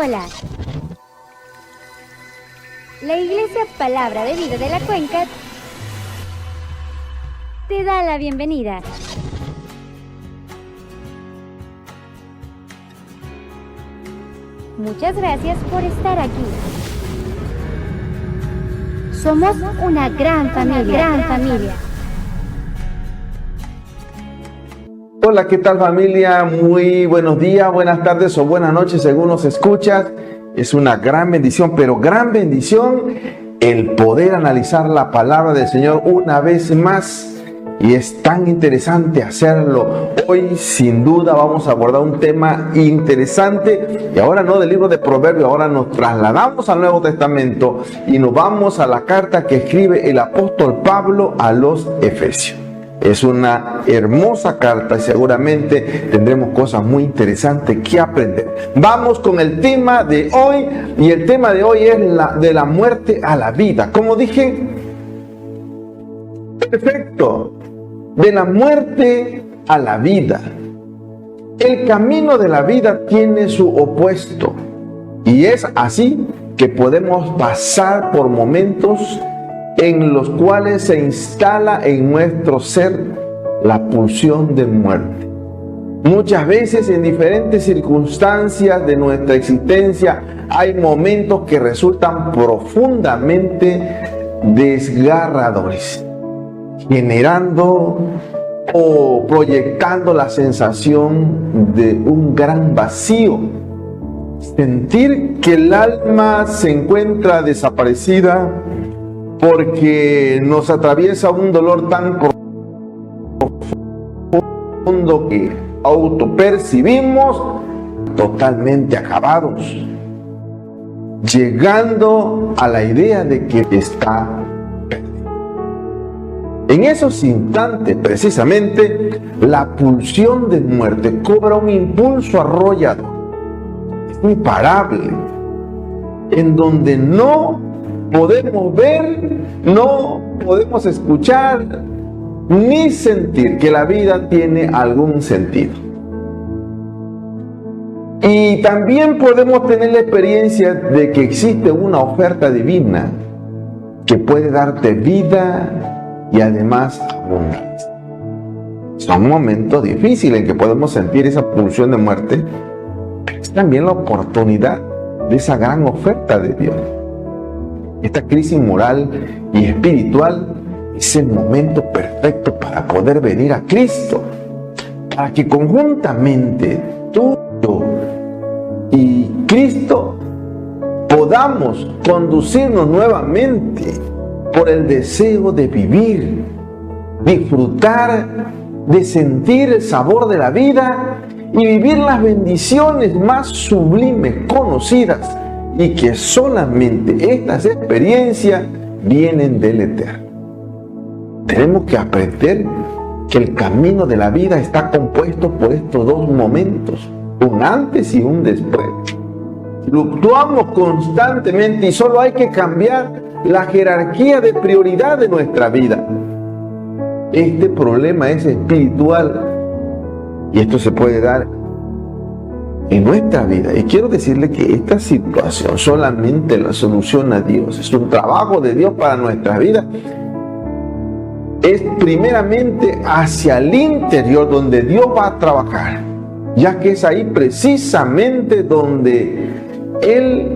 Hola. La Iglesia Palabra de Vida de la Cuenca te da la bienvenida. Muchas gracias por estar aquí. Somos una gran familia. Hola, ¿qué tal familia? Muy buenos días, buenas tardes o buenas noches según nos escuchas. Es una gran bendición, pero gran bendición el poder analizar la palabra del Señor una vez más. Y es tan interesante hacerlo. Hoy sin duda vamos a abordar un tema interesante. Y ahora no del libro de Proverbios, ahora nos trasladamos al Nuevo Testamento y nos vamos a la carta que escribe el apóstol Pablo a los Efesios. Es una hermosa carta y seguramente tendremos cosas muy interesantes que aprender. Vamos con el tema de hoy, y el tema de hoy es de la muerte a la vida. ¿Cómo dije? Perfecto. De la muerte a la vida. El camino de la vida tiene su opuesto, y es así que podemos pasar por momentos en los cuales se instala en nuestro ser la pulsión de muerte. Muchas veces en diferentes circunstancias de nuestra existencia hay momentos que resultan profundamente desgarradores, generando o proyectando la sensación de un gran vacío. Sentir que el alma se encuentra desaparecida porque nos atraviesa un dolor tan profundo que autopercibimos totalmente acabados, llegando a la idea de que está perdido. En esos instantes, precisamente, la pulsión de muerte cobra un impulso arrollador, imparable, en donde no podemos ver, no podemos escuchar, ni sentir que la vida tiene algún sentido. Y también podemos tener la experiencia de que existe una oferta divina que puede darte vida y además abundancia. Son momentos difíciles en que podemos sentir esa pulsión de muerte, pero es también la oportunidad de esa gran oferta de Dios. Esta crisis moral y espiritual es el momento perfecto para poder venir a Cristo, para que conjuntamente tú y Cristo podamos conducirnos nuevamente por el deseo de vivir, disfrutar, de sentir el sabor de la vida y vivir las bendiciones más sublimes conocidas, y que solamente estas experiencias vienen del Eterno. Tenemos que aprender que el camino de la vida está compuesto por estos dos momentos, un antes y un después. Fluctuamos constantemente y solo hay que cambiar la jerarquía de prioridad de nuestra vida. Este problema es espiritual y esto se puede dar en nuestra vida. Y quiero decirle que esta situación solamente la soluciona Dios. Es un trabajo de Dios para nuestra vida. Es primeramente hacia el interior donde Dios va a trabajar, ya que es ahí precisamente donde Él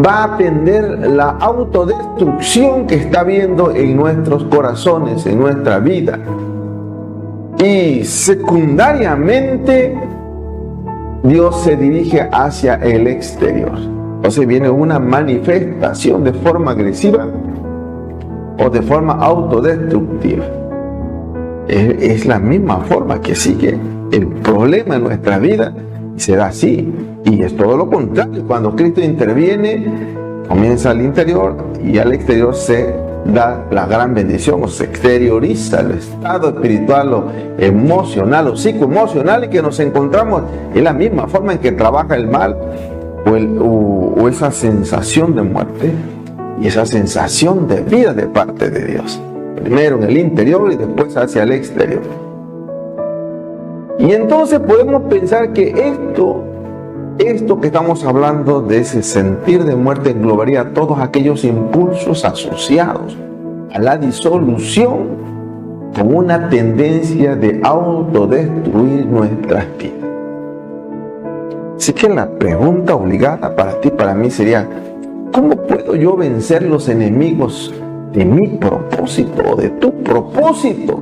va a atender la autodestrucción que está habiendo en nuestros corazones, en nuestra vida. Y secundariamente Dios se dirige hacia el exterior. Entonces viene una manifestación de forma agresiva o de forma autodestructiva. Es la misma forma que sigue el problema en nuestra vida y se da así. Y es todo lo contrario. Cuando Cristo interviene, comienza al interior y al exterior se da la gran bendición, o se exterioriza el estado espiritual o emocional o psicoemocional en que nos encontramos. Es la misma forma en que trabaja el mal o esa sensación de muerte y esa sensación de vida de parte de Dios. Primero en el interior y después hacia el exterior. Y entonces podemos pensar que esto Esto que estamos hablando de ese sentir de muerte englobaría todos aquellos impulsos asociados a la disolución con una tendencia de autodestruir nuestras vidas. Así que la pregunta obligada para ti, para mí sería: ¿cómo puedo yo vencer los enemigos de mi propósito o de tu propósito?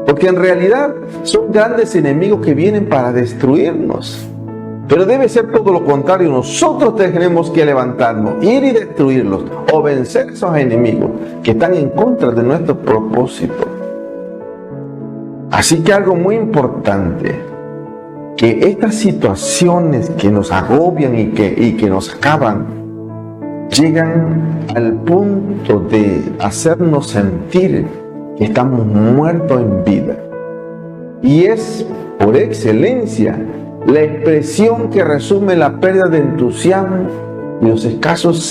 Porque en realidad son grandes enemigos que vienen para destruirnos. Pero debe ser todo lo contrario. Nosotros tenemos que levantarnos, ir y destruirlos, o vencer esos enemigos que están en contra de nuestro propósito. Así que algo muy importante, que estas situaciones que nos agobian y que nos acaban, llegan al punto de hacernos sentir que estamos muertos en vida. Y es por excelencia la expresión que resume la pérdida de entusiasmo y los escasos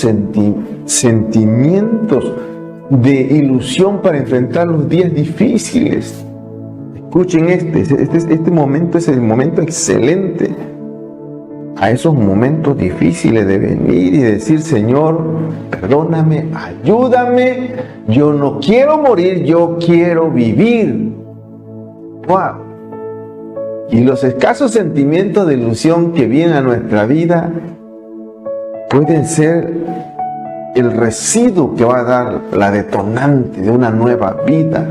sentimientos de ilusión para enfrentar los días difíciles. Escuchen, este momento es el momento excelente a esos momentos difíciles de venir y decir: Señor, perdóname, ayúdame, yo no quiero morir, yo quiero vivir. ¡Wow! Y los escasos sentimientos de ilusión que vienen a nuestra vida pueden ser el residuo que va a dar la detonante de una nueva vida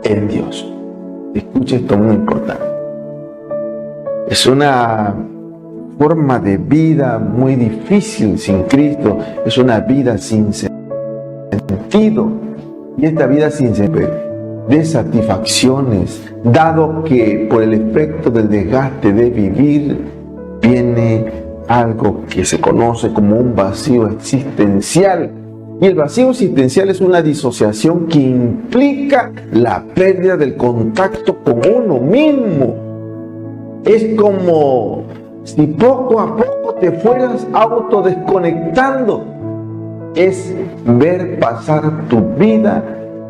en Dios. Escuche esto, muy importante. Es una forma de vida muy difícil sin Cristo. Es una vida sin sentido. Y esta vida sin sentido de satisfacciones, dado que por el efecto del desgaste de vivir viene algo que se conoce como un vacío existencial. Y el vacío existencial es una disociación que implica la pérdida del contacto con uno mismo. Es como si poco a poco te fueras autodesconectando. Es ver pasar tu vida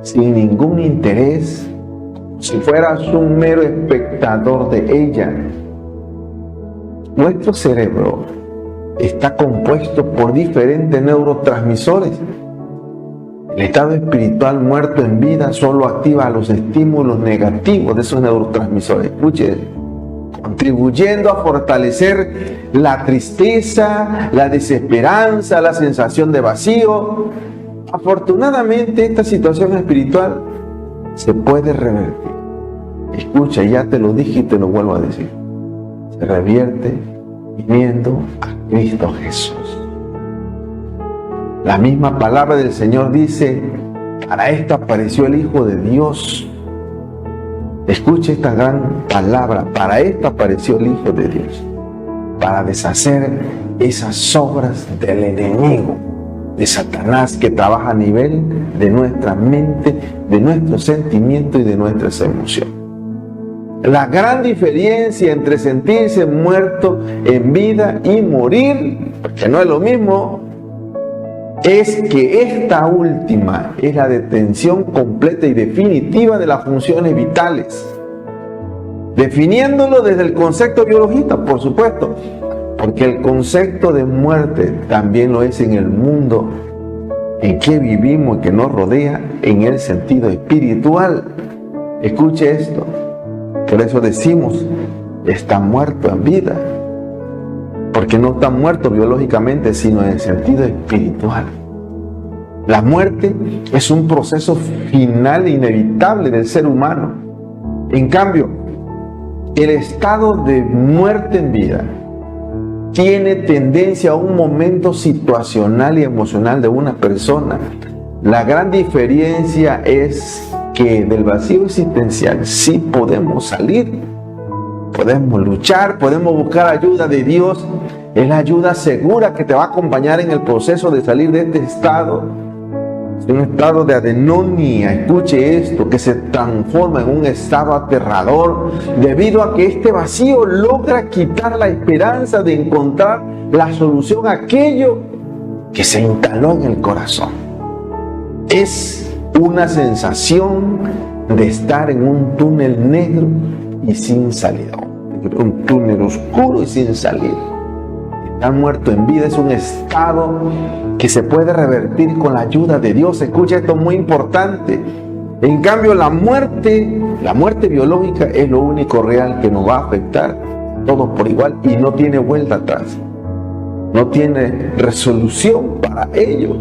sin ningún interés, si fueras un mero espectador de ella. Nuestro cerebro está compuesto por diferentes neurotransmisores. El estado espiritual muerto en vida solo activa los estímulos negativos de esos neurotransmisores. Escuche, contribuyendo a fortalecer la tristeza, la desesperanza, la sensación de vacío. Afortunadamente, esta situación espiritual se puede revertir. Escucha, ya te lo dije y te lo vuelvo a decir. Se revierte viniendo a Cristo Jesús. La misma palabra del Señor dice: para esto apareció el Hijo de Dios. Escucha esta gran palabra: para esto apareció el Hijo de Dios, para deshacer esas obras del enemigo, de Satanás, que trabaja a nivel de nuestra mente, de nuestros sentimientos y de nuestras emociones. La gran diferencia entre sentirse muerto en vida y morir, porque no es lo mismo, es que esta última es la detención completa y definitiva de las funciones vitales, definiéndolo desde el concepto biologista, por supuesto, porque el concepto de muerte también lo es en el mundo en que vivimos y que nos rodea, en el sentido espiritual. Escuche esto. Por eso decimos: está muerto en vida, porque no está muerto biológicamente, sino en el sentido espiritual. La muerte es un proceso final e inevitable del ser humano. En cambio, el estado de muerte en vida tiene tendencia a un momento situacional y emocional de una persona. La gran diferencia es que del vacío existencial sí podemos salir, podemos luchar, podemos buscar ayuda de Dios. Es la ayuda segura que te va a acompañar en el proceso de salir de este estado. Es un estado de adenonia, escuche esto, que se transforma en un estado aterrador debido a que este vacío logra quitar la esperanza de encontrar la solución a aquello que se instaló en el corazón. Es una sensación de estar en un túnel negro y sin salida, un túnel oscuro y sin salida. Estar muerto en vida es un estado que se puede revertir con la ayuda de Dios. Escucha, esto es muy importante. En cambio, la muerte biológica es lo único real que nos va a afectar todos por igual y no tiene vuelta atrás. No tiene resolución para ello.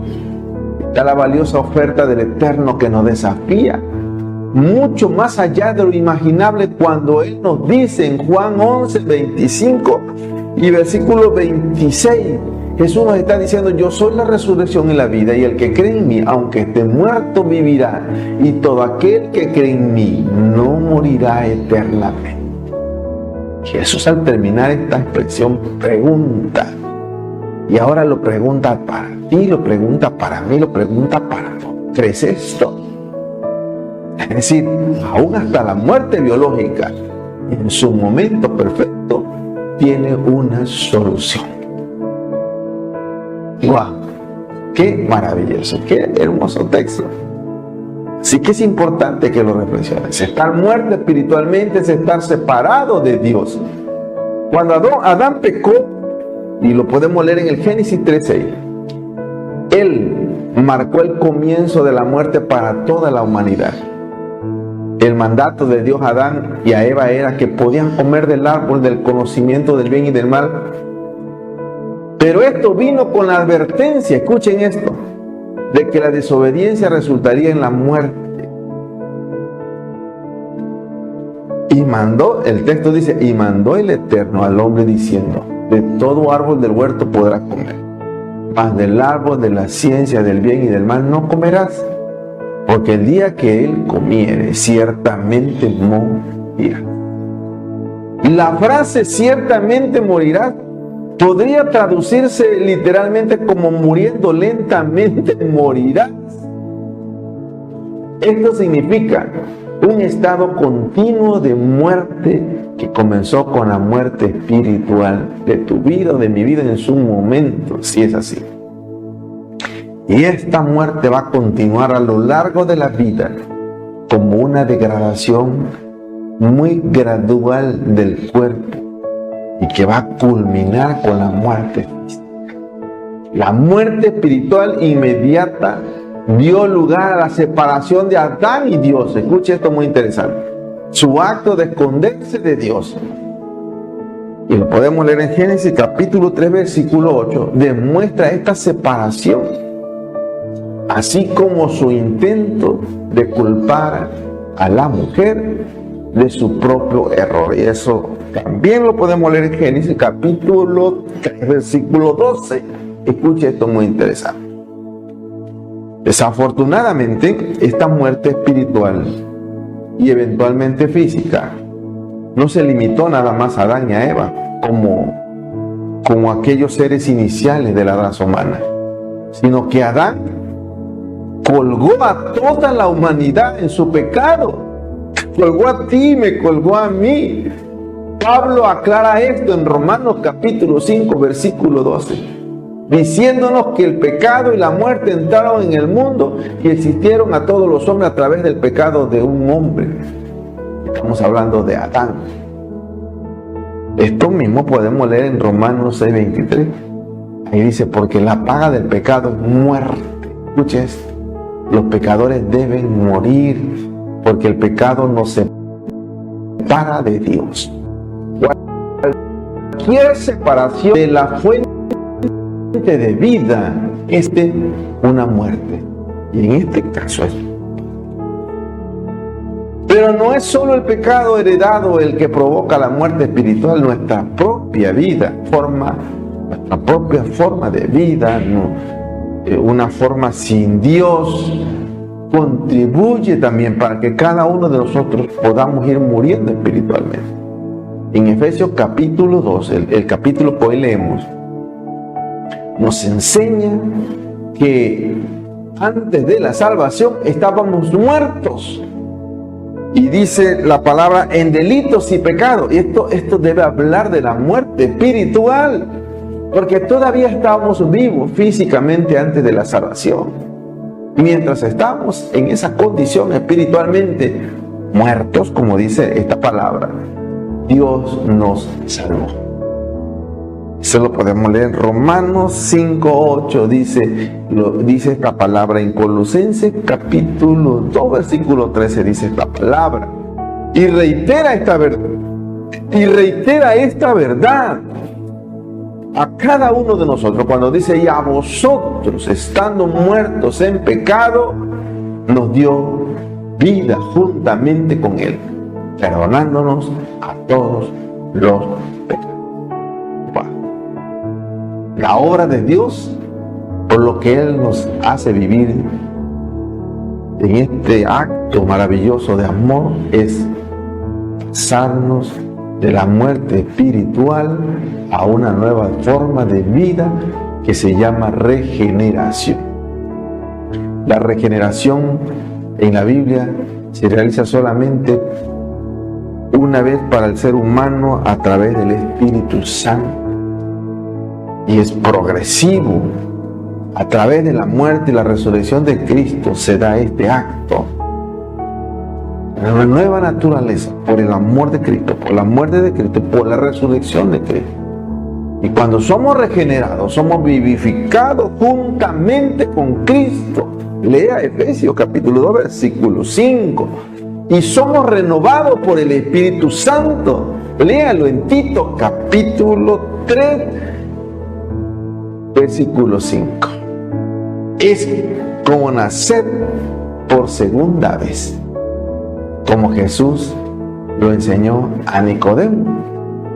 Está la valiosa oferta del Eterno que nos desafía mucho más allá de lo imaginable cuando Él nos dice en Juan 11, 25 y versículo 26, Jesús nos está diciendo: yo soy la resurrección y la vida, y el que cree en mí, aunque esté muerto, vivirá, y todo aquel que cree en mí no morirá eternamente. Jesús, al terminar esta expresión, pregunta, y ahora lo pregunta para ti, lo pregunta para mí, lo pregunta para todos: ¿crees esto? Es decir, aún hasta la muerte biológica, en su momento perfecto, tiene una solución. ¡Wow! ¡Qué maravilloso! ¡Qué hermoso texto! Así que es importante que lo reflexiones. Estar muerto espiritualmente es estar separado de Dios. Cuando Adán pecó, y lo podemos leer en el Génesis 3:6, él marcó el comienzo de la muerte para toda la humanidad. El mandato de Dios a Adán y a Eva era que podían comer del árbol del conocimiento del bien y del mal. Pero esto vino con la advertencia, escuchen esto, de que la desobediencia resultaría en la muerte. Y mandó, el texto dice, y mandó el Eterno al hombre diciendo: de todo árbol del huerto podrás comer, mas del árbol de la ciencia del bien y del mal no comerás, porque el día que él comiere, ciertamente morirá. La frase ciertamente morirá podría traducirse literalmente como muriendo lentamente morirás. Esto significa un estado continuo de muerte que comenzó con la muerte espiritual de tu vida o de mi vida en su momento, si es así. Y esta muerte va a continuar a lo largo de la vida como una degradación muy gradual del cuerpo y que va a culminar con la muerte física. La muerte espiritual inmediata dio lugar a la separación de Adán y Dios. Escuche esto muy interesante. Su acto de esconderse de Dios, y lo podemos leer en Génesis capítulo 3 versículo 8, demuestra esta separación, así como su intento de culpar a la mujer de su propio error. Y eso también lo podemos leer en Génesis capítulo 3 versículo 12. Escuche esto muy interesante. Desafortunadamente, esta muerte espiritual y eventualmente física no se limitó nada más a Adán y a Eva como aquellos seres iniciales de la raza humana, sino que Adán colgó a toda la humanidad en su pecado. Colgó a ti, me colgó a mí. Pablo aclara esto en Romanos capítulo 5 versículo 12, diciéndonos que el pecado y la muerte entraron en el mundo y existieron a todos los hombres a través del pecado de un hombre. Estamos hablando de Adán. Esto mismo podemos leer en Romanos 6:23. Ahí dice: porque la paga del pecado es muerte. Escuche esto: los pecadores deben morir, porque el pecado nos separa de Dios. Cualquier separación de la fuente de vida es una muerte, y en este caso es. Pero no es solo el pecado heredado el que provoca la muerte espiritual. Nuestra propia vida nuestra propia forma de vida, una forma sin Dios, contribuye también para que cada uno de nosotros podamos ir muriendo espiritualmente. En Efesios capítulo 2, el capítulo que hoy leemos, nos enseña que antes de la salvación estábamos muertos. Y dice la palabra: en delitos y pecados. Y esto debe hablar de la muerte espiritual, porque todavía estábamos vivos físicamente antes de la salvación. Mientras estamos en esa condición espiritualmente muertos, como dice esta palabra, Dios nos salvó. Eso lo podemos leer en Romanos 5:8, dice esta palabra. En Colosenses capítulo 2, versículo 13 dice esta palabra. Y reitera esta verdad a cada uno de nosotros cuando dice: y a vosotros, estando muertos en pecado, nos dio vida juntamente con Él, perdonándonos a todos los pecados. La obra de Dios, por lo que Él nos hace vivir en este acto maravilloso de amor, es pasarnos de la muerte espiritual a una nueva forma de vida que se llama regeneración. La regeneración en la Biblia se realiza solamente una vez para el ser humano a través del Espíritu Santo, y es progresivo. A través de la muerte y la resurrección de Cristo se da este acto. Una nueva naturaleza por el amor de Cristo, por la muerte de Cristo, por la resurrección de Cristo. Y cuando somos regenerados, somos vivificados juntamente con Cristo. Lea Efesios capítulo 2, versículo 5. Y somos renovados por el Espíritu Santo. Léalo en Tito capítulo 3, versículo 5. Es como nacer por segunda vez, como Jesús lo enseñó a Nicodemo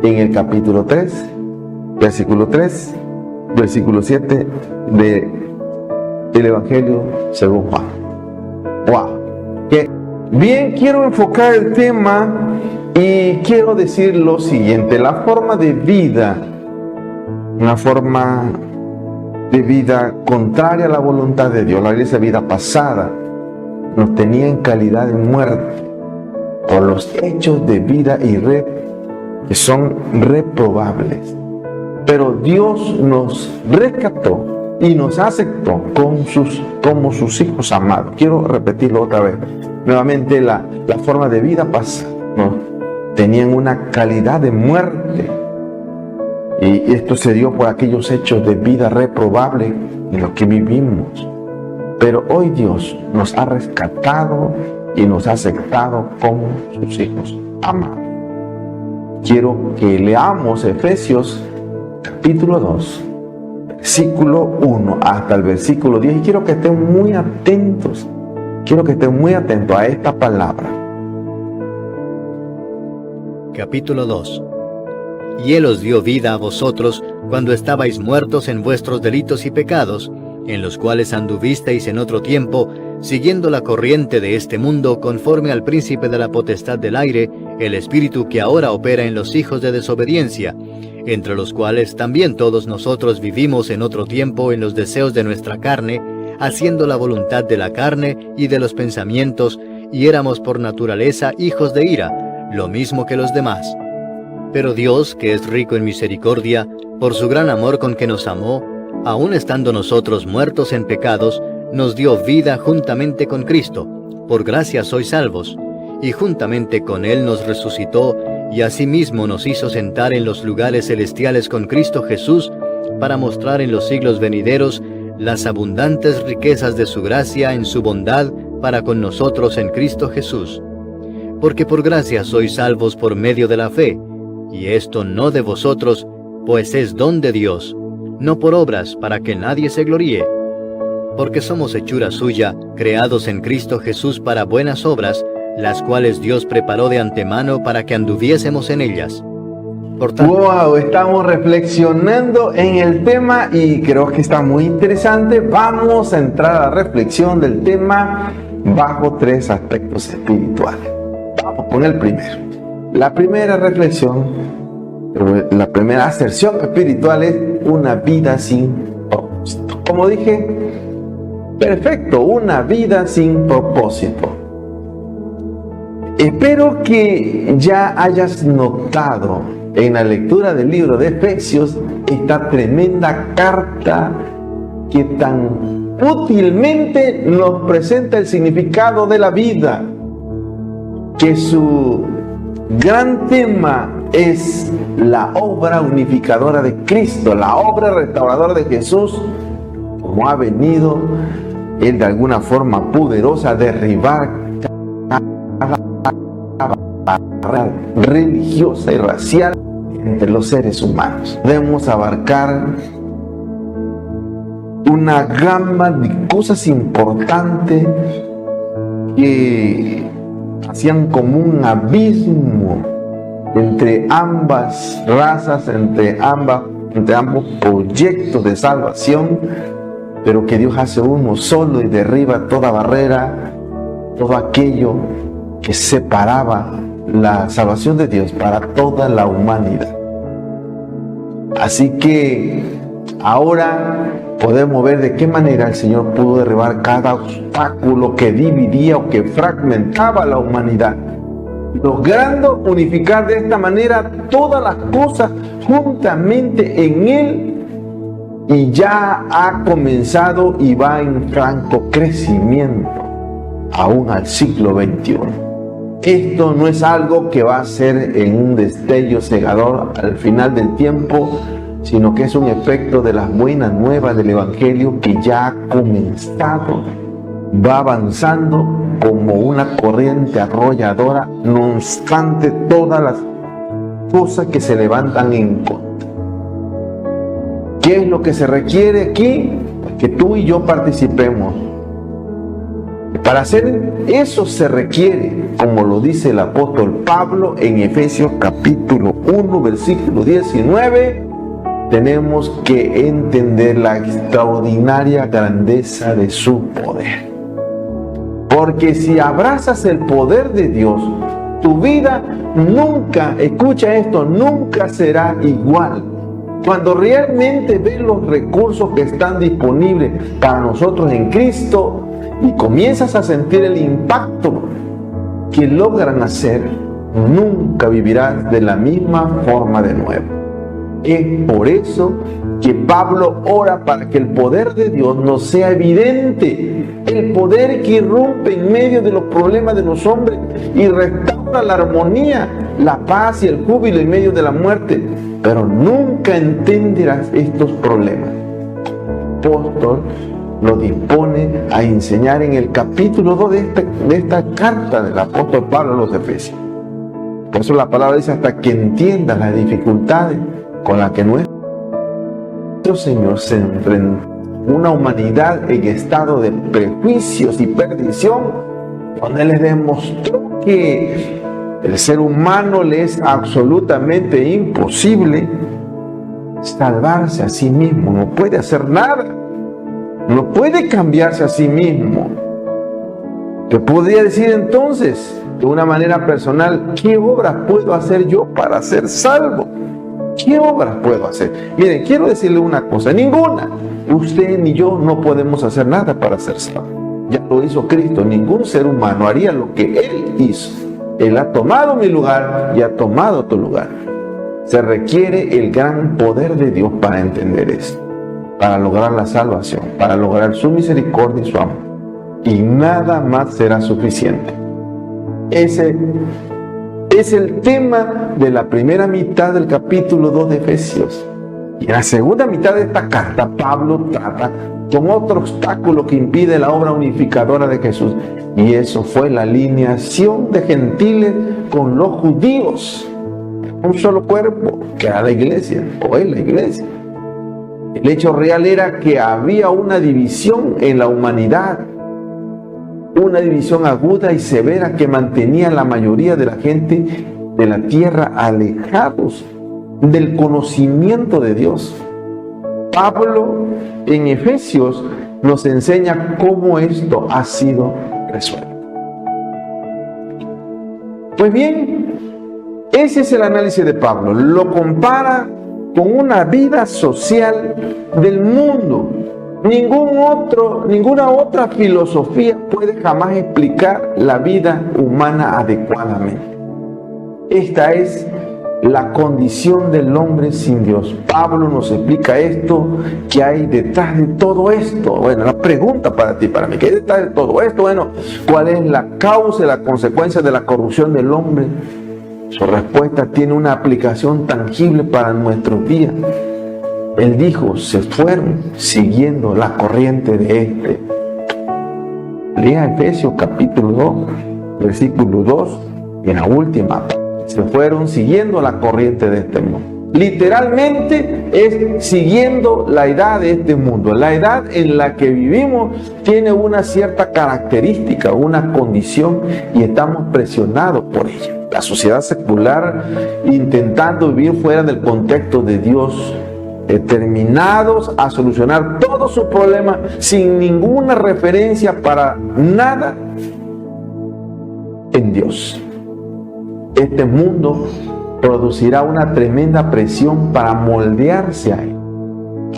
en el capítulo 3, versículo 3, versículo 7 del Evangelio según Juan. ¡Wow! Bien, quiero enfocar el tema y quiero decir lo siguiente: la forma de vida, una forma de vida contraria a la voluntad de Dios, la iglesia vida pasada, nos tenía en calidad de muerte por los hechos de vida que son reprobables. Pero Dios nos rescató y nos aceptó como sus hijos amados. Quiero repetirlo otra vez. Nuevamente, la forma de vida pasada, ¿no?, tenían una calidad de muerte. Y esto se dio por aquellos hechos de vida reprobable en los que vivimos. Pero hoy Dios nos ha rescatado y nos ha aceptado como sus hijos amados. Quiero que leamos Efesios capítulo 2, versículo 1 hasta el versículo 10. Y quiero que estén muy atentos. Quiero que estén muy atentos a esta palabra. Capítulo 2. Y Él os dio vida a vosotros cuando estabais muertos en vuestros delitos y pecados, en los cuales anduvisteis en otro tiempo, siguiendo la corriente de este mundo, conforme al príncipe de la potestad del aire, el espíritu que ahora opera en los hijos de desobediencia, entre los cuales también todos nosotros vivimos en otro tiempo en los deseos de nuestra carne, haciendo la voluntad de la carne y de los pensamientos, y éramos por naturaleza hijos de ira, lo mismo que los demás. Pero Dios, que es rico en misericordia, por su gran amor con que nos amó, aun estando nosotros muertos en pecados, nos dio vida juntamente con Cristo. Por gracia sois salvos, y juntamente con Él nos resucitó, y asimismo nos hizo sentar en los lugares celestiales con Cristo Jesús, para mostrar en los siglos venideros las abundantes riquezas de su gracia en su bondad para con nosotros en Cristo Jesús. Porque por gracia sois salvos por medio de la fe, y esto no de vosotros, pues es don de Dios, no por obras para que nadie se gloríe. Porque somos hechura suya, creados en Cristo Jesús para buenas obras, las cuales Dios preparó de antemano para que anduviésemos en ellas. Por tanto, wow, estamos reflexionando en el tema y creo que está muy interesante. Vamos a entrar a la reflexión del tema bajo 3 aspectos espirituales. Vamos con el primero. La primera reflexión, la primera aserción espiritual es una vida sin propósito. Como dije, perfecto, una vida sin propósito. Espero que ya hayas notado en la lectura del libro de Efesios esta tremenda carta que tan útilmente nos presenta el significado de la vida, que su gran tema es la obra unificadora de Cristo, la obra restauradora de Jesús, como ha venido Él de alguna forma poderosa a derribar cada barrera religiosa y racial entre los seres humanos. Debemos abarcar una gama de cosas importantes que hacían como un abismo entre ambas razas, entre ambos proyectos de salvación, pero que Dios hace uno solo y derriba toda barrera, todo aquello que separaba la salvación de Dios para toda la humanidad. Así que ahora podemos ver de qué manera el Señor pudo derribar cada obstáculo que dividía o que fragmentaba a la humanidad, logrando unificar de esta manera todas las cosas juntamente en Él, y ya ha comenzado y va en franco crecimiento aún al siglo XXI. Esto no es algo que va a ser en un destello cegador al final del tiempo, sino que es un efecto de las buenas nuevas del Evangelio que ya ha comenzado, va avanzando como una corriente arrolladora, no obstante todas las cosas que se levantan en contra. ¿Qué es lo que se requiere aquí? Que tú y yo participemos. Para hacer eso se requiere, como lo dice el apóstol Pablo en Efesios capítulo 1, versículo 19, tenemos que entender la extraordinaria grandeza de su poder. Porque si abrazas el poder de Dios, tu vida nunca, escucha esto, nunca será igual. Cuando realmente ves los recursos que están disponibles para nosotros en Cristo y comienzas a sentir el impacto que logran hacer, nunca vivirás de la misma forma de nuevo. Es por eso que Pablo ora para que el poder de Dios nos sea evidente, el poder que irrumpe en medio de los problemas de los hombres y restaura la armonía, la paz y el júbilo en medio de la muerte. Pero nunca entenderás estos problemas. El apóstol lo dispone a enseñar en el capítulo 2 de esta carta del apóstol Pablo a los Efesios. Por eso la palabra dice: hasta que entiendas las dificultades con las que nuestro Señor se enfrenta, una humanidad en estado de prejuicios y perdición, donde les demostró que el ser humano le es absolutamente imposible salvarse a sí mismo, no puede hacer nada, no puede cambiarse a sí mismo. Yo podría decir entonces, de una manera personal, ¿qué obras puedo hacer yo para ser salvo? ¿Qué obras puedo hacer? Miren, quiero decirle una cosa: ninguna. Usted ni yo no podemos hacer nada para ser salvo. Ya lo hizo Cristo. Ningún ser humano haría lo que Él hizo. Él ha tomado mi lugar y ha tomado tu lugar. Se requiere el gran poder de Dios para entender esto, para lograr la salvación, para lograr su misericordia y su amor. Y nada más será suficiente. Ese es el tema de la primera mitad del capítulo 2 de Efesios. Y en la segunda mitad de esta carta, Pablo trata con otro obstáculo que impide la obra unificadora de Jesús. Y eso fue la alineación de gentiles con los judíos. Un solo cuerpo, que era la iglesia, o es la iglesia. El hecho real era que había una división en la humanidad, una división aguda y severa que mantenía a la mayoría de la gente de la tierra alejados del conocimiento de Dios. Pablo en Efesios nos enseña cómo esto ha sido resuelto. Pues bien, ese es el análisis de Pablo. Lo compara con una vida social del mundo. Ninguna otra filosofía puede jamás explicar la vida humana adecuadamente. Esta es la condición del hombre sin Dios. Pablo nos explica esto, que hay detrás de todo esto. Bueno, la pregunta para ti, para mí, ¿qué hay detrás de todo esto? Bueno, ¿cuál es la causa y la consecuencia de la corrupción del hombre? Su respuesta tiene una aplicación tangible para nuestros días. Él dijo, se fueron siguiendo la corriente de este. Lea Efesios capítulo 2, versículo 2, y en la última, se fueron siguiendo la corriente de este mundo. Literalmente es siguiendo la edad de este mundo. La edad en la que vivimos tiene una cierta característica, una condición, y estamos presionados por ella. La sociedad secular, intentando vivir fuera del contexto de Dios, determinados a solucionar todos sus problemas sin ninguna referencia para nada en Dios. Este mundo producirá una tremenda presión para moldearse a él,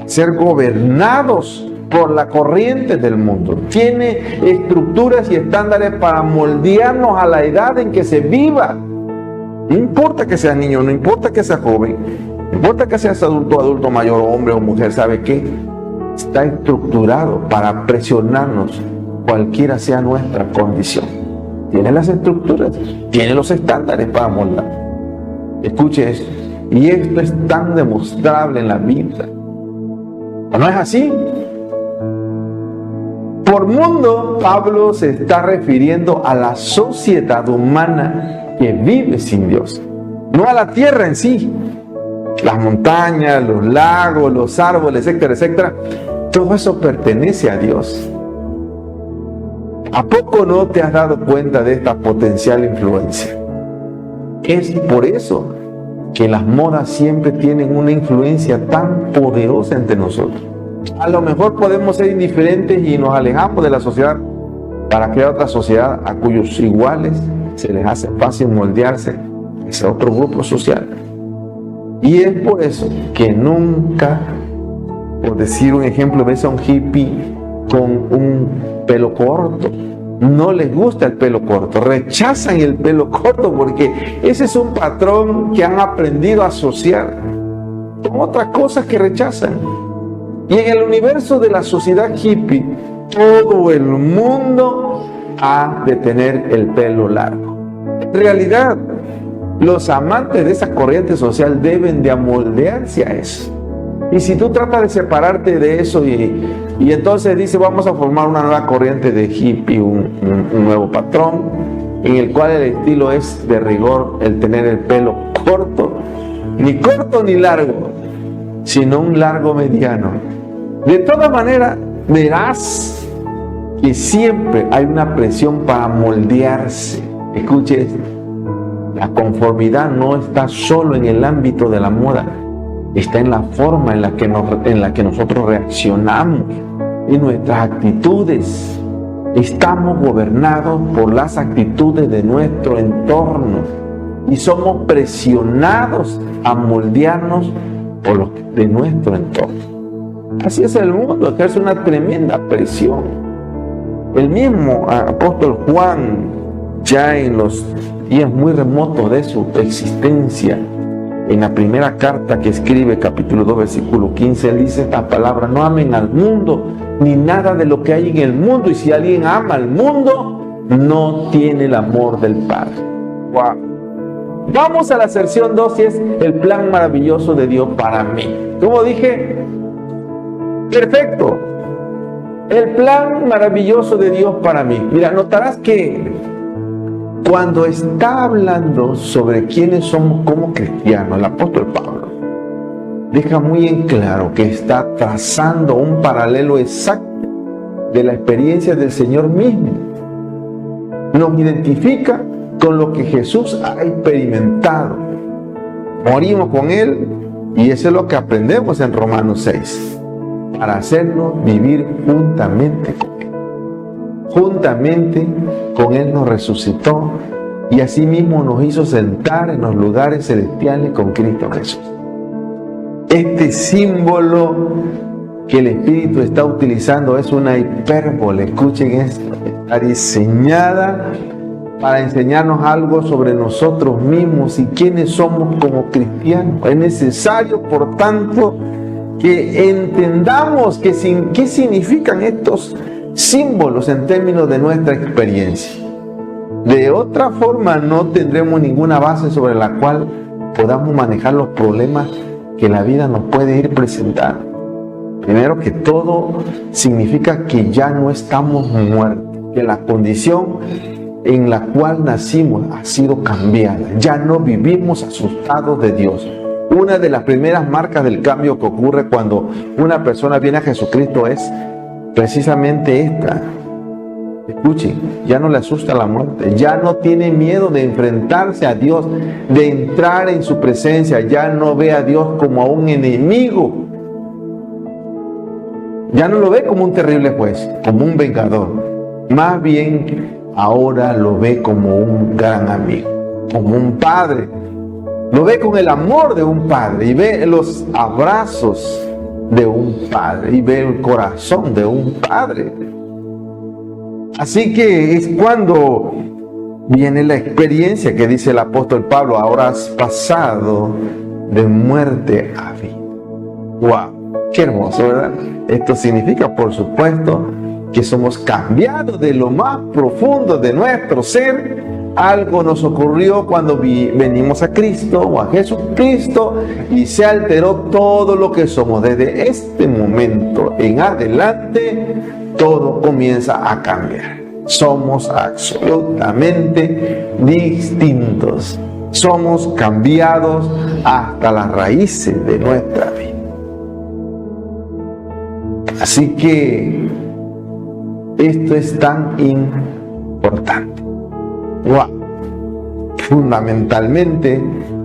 ser gobernados por la corriente del mundo. Tiene estructuras y estándares para moldearnos a la edad en que se viva. No importa que seas niño, no importa que seas joven, no importa que seas adulto mayor, hombre o mujer, ¿sabe qué? Está estructurado para presionarnos cualquiera sea nuestra condición. Tiene las estructuras, tiene los estándares para moldar. Escuche esto, y esto es tan demostrable en la Biblia. ¿No es así? Por mundo, Pablo se está refiriendo a la sociedad humana que vive sin Dios, no a la tierra en sí. Las montañas, los lagos, los árboles, etcétera, etcétera, todo eso pertenece a Dios. ¿A poco no te has dado cuenta de esta potencial influencia? Es por eso que las modas siempre tienen una influencia tan poderosa entre nosotros. A lo mejor podemos ser indiferentes y nos alejamos de la sociedad para crear otra sociedad a cuyos iguales se les hace fácil moldearse a ese otro grupo social. Y es por eso que nunca, por decir un ejemplo, ves a un hippie con un pelo corto. No les gusta el pelo corto, rechazan el pelo corto porque ese es un patrón que han aprendido a asociar con otras cosas que rechazan. Y en el universo de la sociedad hippie, todo el mundo ha de tener el pelo largo. En realidad, los amantes de esa corriente social deben de amoldearse a eso. Y si tú tratas de separarte de eso y entonces dice vamos a formar una nueva corriente de hippie, un nuevo patrón, en el cual el estilo es de rigor el tener el pelo corto ni largo, sino un largo mediano. De todas maneras, verás que siempre hay una presión para moldearse. Escuche esto. La conformidad no está solo en el ámbito de la moda, está en la forma en la que nosotros reaccionamos, en nuestras actitudes. Estamos gobernados por las actitudes de nuestro entorno y somos presionados a moldearnos por los de nuestro entorno. Así es el mundo, ejerce una tremenda presión. El mismo apóstol Juan, ya en los días muy remotos de su existencia, en la primera carta que escribe, capítulo 2, versículo 15, él dice esta palabra: no amen al mundo, ni nada de lo que hay en el mundo, y si alguien ama al mundo, no tiene el amor del Padre. Wow. Vamos a la sección 2, y es el plan maravilloso de Dios para mí. Como dije, perfecto. El plan maravilloso de Dios para mí. Mira, notarás que cuando está hablando sobre quiénes somos como cristianos, el apóstol Pablo deja muy en claro que está trazando un paralelo exacto de la experiencia del Señor mismo. Nos identifica con lo que Jesús ha experimentado. Morimos con Él y eso es lo que aprendemos en Romanos 6, para hacernos vivir juntamente con Él. Juntamente con Él nos resucitó y asimismo nos hizo sentar en los lugares celestiales con Cristo Jesús. Este símbolo que el Espíritu está utilizando es una hipérbole. Escuchen esto, está diseñada para enseñarnos algo sobre nosotros mismos y quiénes somos como cristianos. Es necesario, por tanto, que entendamos qué significan estos símbolos en términos de nuestra experiencia. De otra forma no tendremos ninguna base sobre la cual podamos manejar los problemas que la vida nos puede ir presentando. Primero que todo, significa que ya no estamos muertos, que la condición en la cual nacimos ha sido cambiada. Ya no vivimos asustados de Dios. Una de las primeras marcas del cambio que ocurre cuando una persona viene a Jesucristo es precisamente esta. Escuchen, ya no le asusta la muerte, ya no tiene miedo de enfrentarse a Dios, de entrar en su presencia, ya no ve a Dios como a un enemigo, ya no lo ve como un terrible juez, como un vengador, más bien ahora lo ve como un gran amigo, como un padre, lo ve con el amor de un padre y ve los abrazos de un padre y ve el corazón de un padre. Así que es cuando viene la experiencia que dice el apóstol Pablo: ahora has pasado de muerte a vida. ¡Wow! ¡Qué hermoso!, ¿verdad? Esto significa, por supuesto, que somos cambiados de lo más profundo de nuestro ser. Algo nos ocurrió cuando venimos a Cristo o a Jesucristo y se alteró todo lo que somos. Desde este momento en adelante, todo comienza a cambiar. Somos absolutamente distintos. Somos cambiados hasta las raíces de nuestra vida. Así que esto es tan importante. ¡Wow! Fundamentalmente,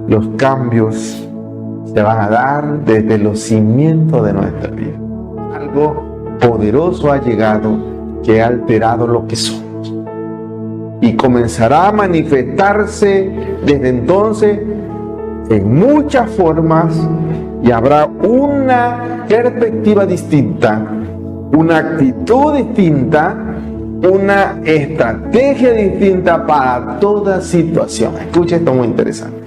los cambios se van a dar desde los cimientos de nuestra vida. Algo poderoso ha llegado que ha alterado lo que somos y comenzará a manifestarse desde entonces en muchas formas, y habrá una perspectiva distinta, una actitud distinta, una estrategia distinta para toda situación. Escucha esto muy interesante.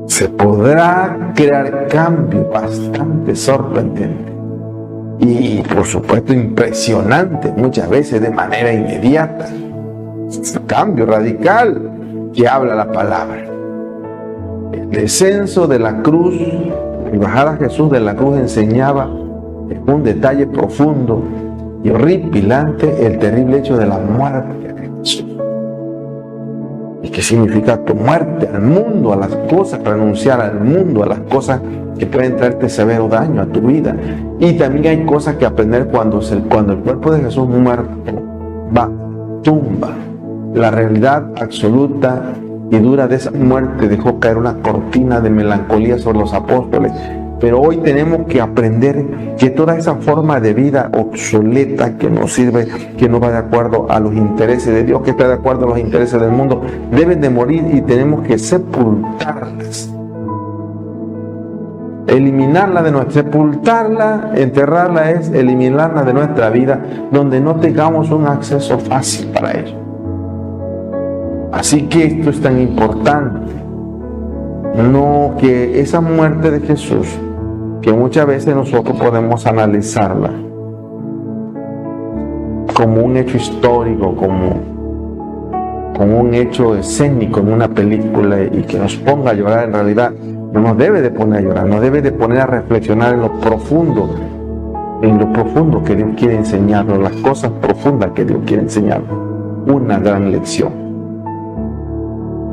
Se podrá crear cambios bastante sorprendentes y, por supuesto, impresionante, muchas veces de manera inmediata. Cambio radical que habla la palabra. El descenso de la cruz, el bajar a Jesús de la cruz, enseñaba en un detalle profundo y horripilante el terrible hecho de la muerte de Jesús. ¿Y qué significa tu muerte al mundo, a las cosas, renunciar al mundo, a las cosas que pueden traerte severo daño a tu vida? Y también hay cosas que aprender cuando el cuerpo de Jesús muerto va, tumba. La realidad absoluta y dura de esa muerte dejó caer una cortina de melancolía sobre los apóstoles. Pero hoy tenemos que aprender que toda esa forma de vida obsoleta que nos sirve, que no va de acuerdo a los intereses de Dios, que está de acuerdo a los intereses del mundo, deben de morir y tenemos que sepultarlas. Eliminarla de nuestra, sepultarla, enterrarla es eliminarla de nuestra vida, donde no tengamos un acceso fácil para ello. Así que esto es tan importante. No, que esa muerte de Jesús, que muchas veces nosotros podemos analizarla como un hecho histórico, como un hecho escénico en una película, y que nos ponga a llorar, en realidad no nos debe de poner a llorar, nos debe de poner a reflexionar en lo profundo que Dios quiere enseñarnos, las cosas profundas que Dios quiere enseñarnos. Una gran lección.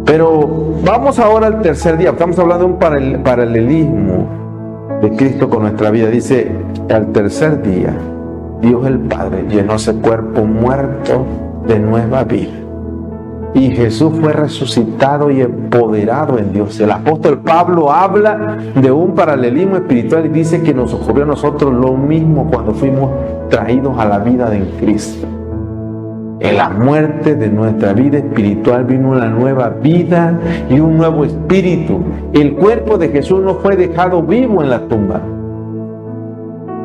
Pero vamos ahora al tercer día. Estamos hablando de un paralelismo de Cristo con nuestra vida. Dice: al tercer día, Dios el Padre llenó ese cuerpo muerto de nueva vida. Y Jesús fue resucitado y empoderado en Dios. El apóstol Pablo habla de un paralelismo espiritual y dice que nos ocurrió a nosotros lo mismo cuando fuimos traídos a la vida de Cristo. En la muerte de nuestra vida espiritual vino una nueva vida y un nuevo espíritu. El cuerpo de Jesús no fue dejado vivo en la tumba.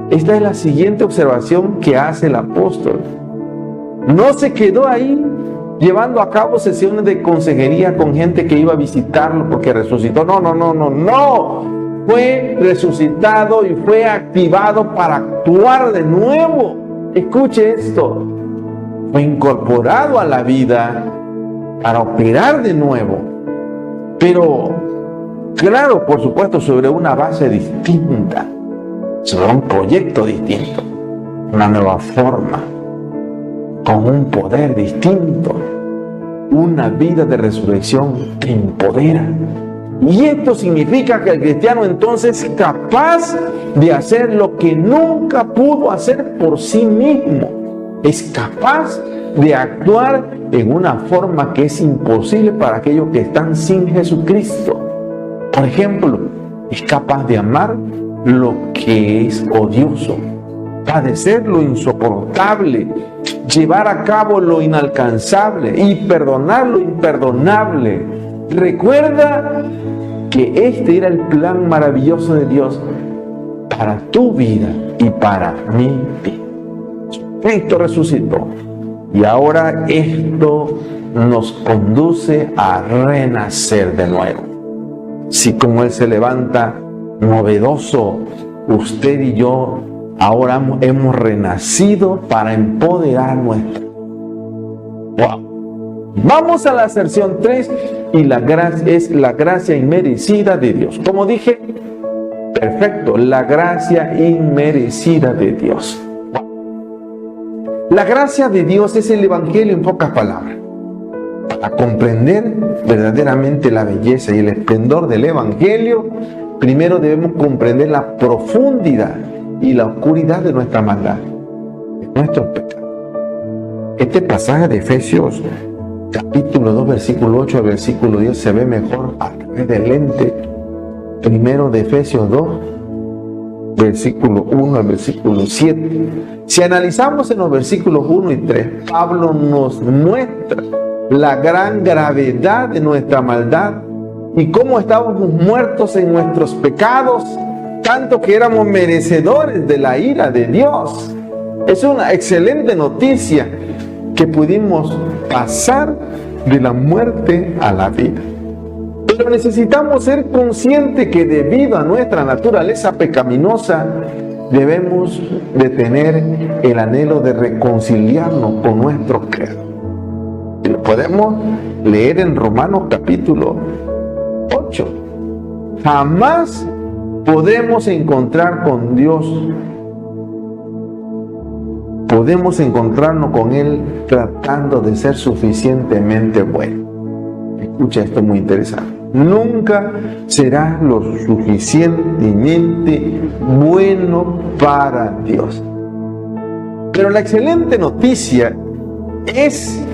Esta es la siguiente observación que hace el apóstol. No se quedó ahí llevando a cabo sesiones de consejería con gente que iba a visitarlo porque resucitó. No. Fue resucitado y fue activado para actuar de nuevo. Escuche esto. Fue incorporado a la vida para operar de nuevo, pero claro, por supuesto, sobre una base distinta, sobre un proyecto distinto, una nueva forma, con un poder distinto, una vida de resurrección que empodera. Y esto significa que el cristiano entonces es capaz de hacer lo que nunca pudo hacer por sí mismo. Es capaz de actuar en una forma que es imposible para aquellos que están sin Jesucristo. Por ejemplo, es capaz de amar lo que es odioso, padecer lo insoportable, llevar a cabo lo inalcanzable y perdonar lo imperdonable. Recuerda que este era el plan maravilloso de Dios para tu vida y para mi vida. Cristo resucitó y ahora esto nos conduce a renacer de nuevo. Si como Él se levanta novedoso, usted y yo ahora hemos renacido para empoderar nuestra. ¡Wow! Vamos a la aserción 3 y la gracia es la gracia inmerecida de Dios. Como dije, perfecto, la gracia inmerecida de Dios. La gracia de Dios es el Evangelio en pocas palabras. Para comprender verdaderamente la belleza y el esplendor del Evangelio, primero debemos comprender la profundidad y la oscuridad de nuestra maldad, de nuestros pecados. Este pasaje de Efesios capítulo 2, versículo 8 al versículo 10 se ve mejor a través del lente primero de Efesios 2, versículo 1 al versículo 7. Si analizamos en los versículos 1 y 3, Pablo nos muestra la gran gravedad de nuestra maldad y cómo estábamos muertos en nuestros pecados, tanto que éramos merecedores de la ira de Dios. Es una excelente noticia que pudimos pasar de la muerte a la vida. Pero necesitamos ser conscientes que debido a nuestra naturaleza pecaminosa, debemos de tener el anhelo de reconciliarnos con nuestro Creador. Y lo podemos leer en Romanos capítulo 8. Jamás podemos encontrar con Dios, podemos encontrarnos con Él tratando de ser suficientemente bueno. Escucha esto muy interesante. Nunca serás lo suficientemente bueno para Dios. Pero la excelente noticia es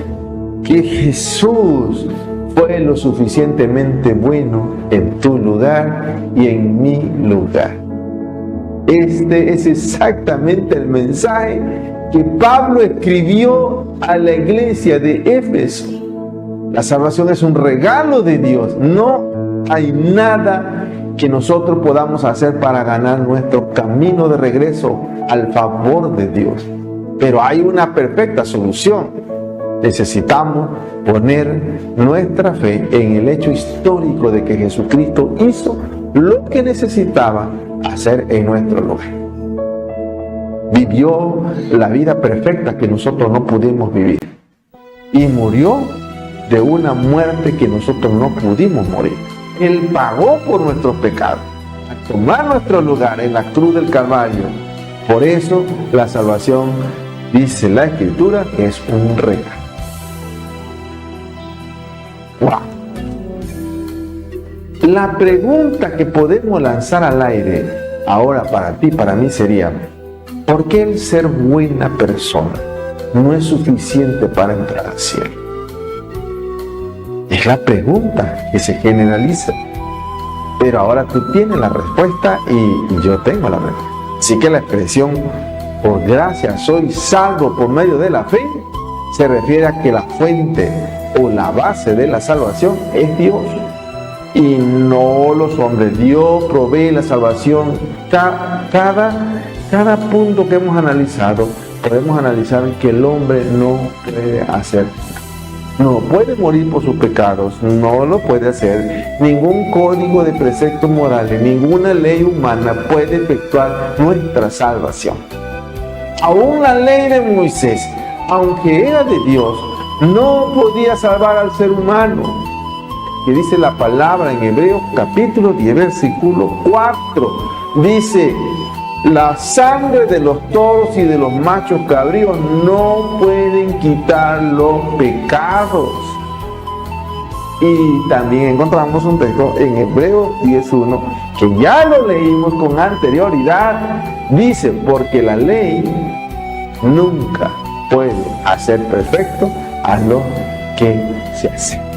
que Jesús fue lo suficientemente bueno en tu lugar y en mi lugar. Este es exactamente el mensaje que Pablo escribió a la iglesia de Éfeso. La salvación es un regalo de Dios. No hay nada que nosotros podamos hacer para ganar nuestro camino de regreso al favor de Dios. Pero hay una perfecta solución. Necesitamos poner nuestra fe en el hecho histórico de que Jesucristo hizo lo que necesitaba hacer en nuestro lugar. Vivió la vida perfecta que nosotros no pudimos vivir y murió de una muerte que nosotros no pudimos morir. Él pagó por nuestros pecados al tomar nuestro lugar en la cruz del Calvario. Por eso la salvación, dice la Escritura, que es un regalo. ¡Wow! La pregunta que podemos lanzar al aire ahora para ti, para mí sería: ¿por qué el ser buena persona no es suficiente para entrar al cielo? Es la pregunta que se generaliza. Pero ahora tú tienes la respuesta y yo tengo la respuesta. Así que la expresión "por gracia soy salvo por medio de la fe" se refiere a que la fuente o la base de la salvación es Dios y no los hombres. Dios provee la salvación. Cada punto que hemos analizado, podemos analizar que el hombre no puede hacer. No puede morir por sus pecados, no lo puede hacer. Ningún código de preceptos morales, ninguna ley humana puede efectuar nuestra salvación. Aún la ley de Moisés, aunque era de Dios, no podía salvar al ser humano. Que dice la palabra en Hebreos capítulo 10, versículo 4. Dice, la sangre de los toros y de los machos cabríos no pueden quitar los pecados. Y también encontramos un texto en Hebreos 10:1 que ya lo leímos con anterioridad. Dice, porque la ley nunca puede hacer perfecto a los que se acercan.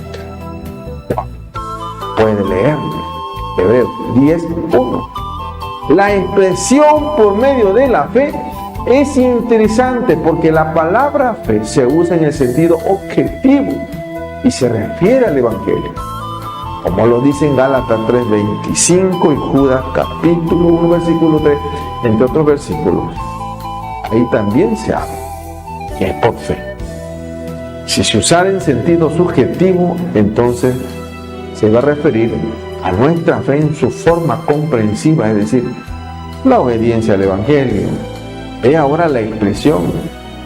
Puede leerlo. Hebreos 10:1. La expresión por medio de la fe es interesante porque la palabra fe se usa en el sentido objetivo y se refiere al Evangelio, como lo dice en Gálatas 3:25 y Judas capítulo 1 versículo 3, entre otros versículos. Ahí también se habla que es por fe. Si se usara en sentido subjetivo, entonces se va a referir a nuestra fe en su forma comprensiva, es decir, la obediencia al Evangelio. Ve ahora la expresión,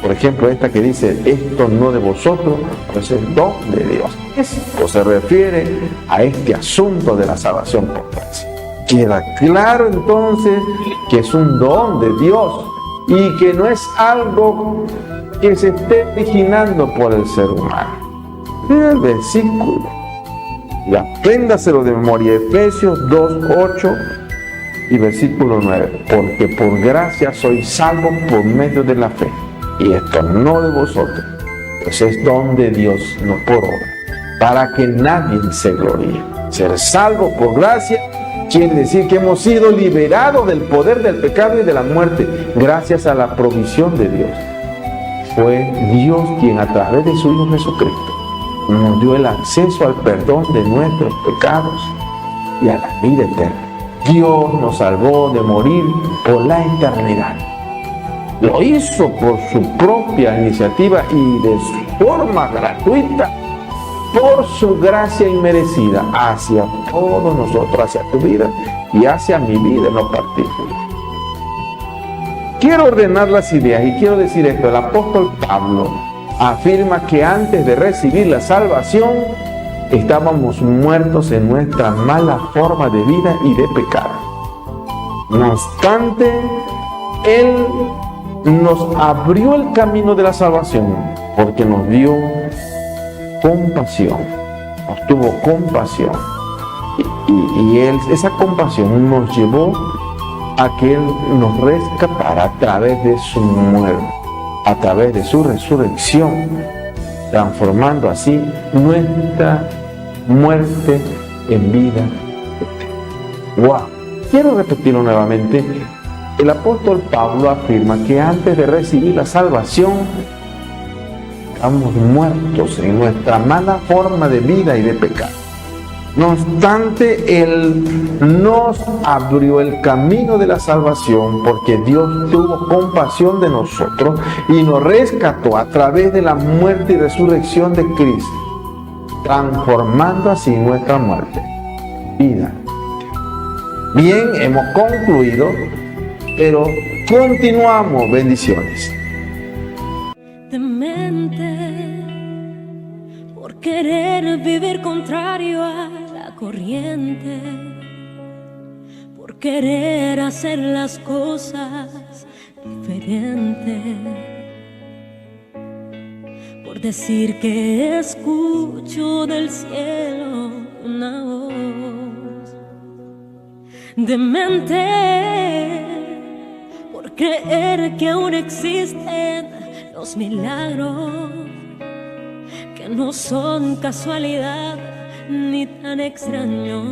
por ejemplo, esta que dice, esto no de vosotros, pues es don de Dios. Esto se refiere a este asunto de la salvación por gracia. Queda claro entonces que es un don de Dios y que no es algo que se esté originando por el ser humano. Mira el versículo y apréndaselo de memoria, Efesios 2:8 y versículo 9, porque por gracia sois salvos por medio de la fe, y esto no de vosotros, pues es don de Dios, no por obra, para que nadie se gloríe. Ser salvos por gracia quiere decir que hemos sido liberados del poder del pecado y de la muerte gracias a la provisión de Dios. Fue Dios quien a través de su Hijo Jesucristo nos dio el acceso al perdón de nuestros pecados y a la vida eterna. Dios nos salvó de morir por la eternidad. Lo hizo por su propia iniciativa y de forma gratuita, por su gracia inmerecida hacia todos nosotros, hacia tu vida y hacia mi vida en lo particular. Quiero ordenar las ideas y quiero decir esto. El apóstol Pablo afirma que antes de recibir la salvación estábamos muertos en nuestra mala forma de vida y de pecado. No obstante, Él nos abrió el camino de la salvación porque nos dio compasión, nos tuvo compasión y esa compasión nos llevó a que Él nos rescatara a través de su muerte, a través de su resurrección, transformando así nuestra muerte en vida eterna. ¡Wow! Quiero repetirlo nuevamente. El apóstol Pablo afirma que antes de recibir la salvación, estamos muertos en nuestra mala forma de vida y de pecado. No obstante, Él nos abrió el camino de la salvación porque Dios tuvo compasión de nosotros y nos rescató a través de la muerte y resurrección de Cristo, transformando así nuestra muerte, vida. Bien, hemos concluido, pero continuamos. Bendiciones. Demente por querer vivir contrario a la corriente, por querer hacer las cosas diferente, por decir que escucho del cielo una voz. Demente por creer que aún existen los milagros, que no son casualidad ni tan extraños,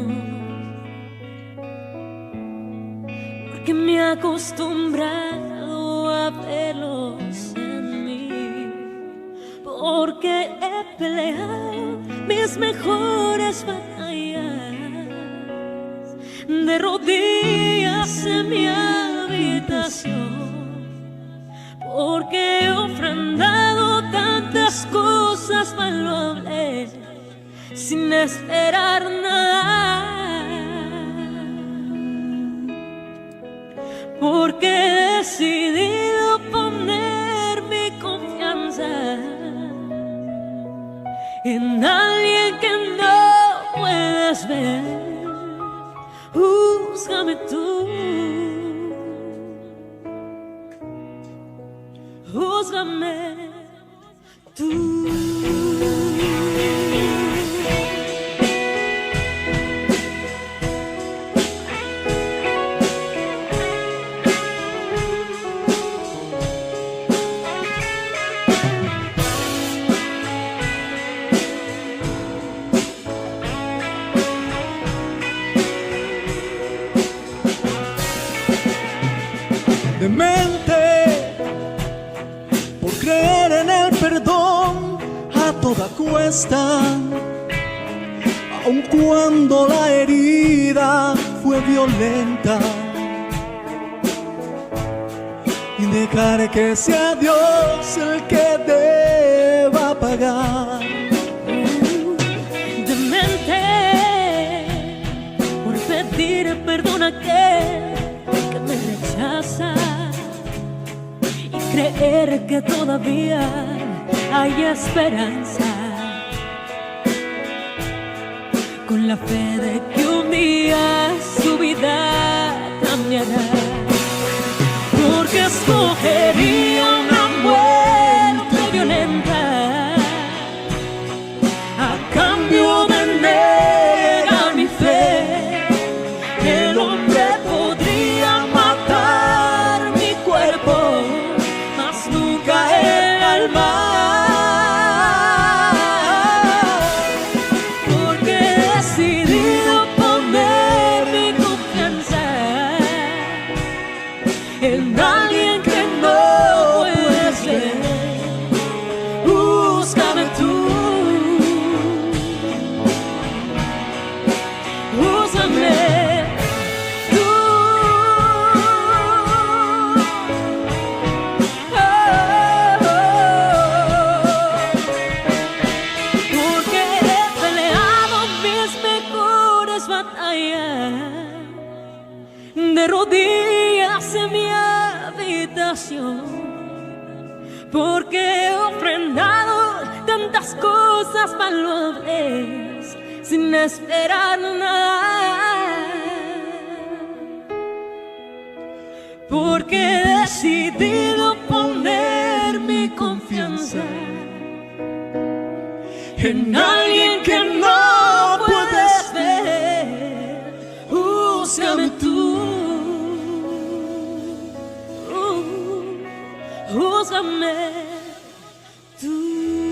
porque me he acostumbrado a verlos en mí, porque he peleado mis mejores batallas de rodillas en mi habitación, porque he ofrendado tantas cosas valuables sin esperar nada, porque he decidido poner mi confianza en alguien que no puedes ver. Júzgame tú, júzgame tú. Demente por creer en el perdón a toda cuesta, aun cuando la herida fue violenta, y dejar que sea Dios el que deba pagar. Demente por pedir perdón a aquel que me rechaza y creer que todavía hay esperanza, con la fe de que un día su vida cambiará, porque escogería una muerte violenta a cambio de negar mi fe. El hombre podría matar mi cuerpo, mas nunca el alma, porque he decidido poner mi confianza en alguien que no puedes ver. Búscame tú, búscame tú. Porque he peleado mis mejores batallas de rodillas en mi habitación, porque he ofrendado tantas cosas valuables sin esperar nada, porque he decidido poner mi confianza en alguien que no puedes ver. Búscame tú, júzgame tú.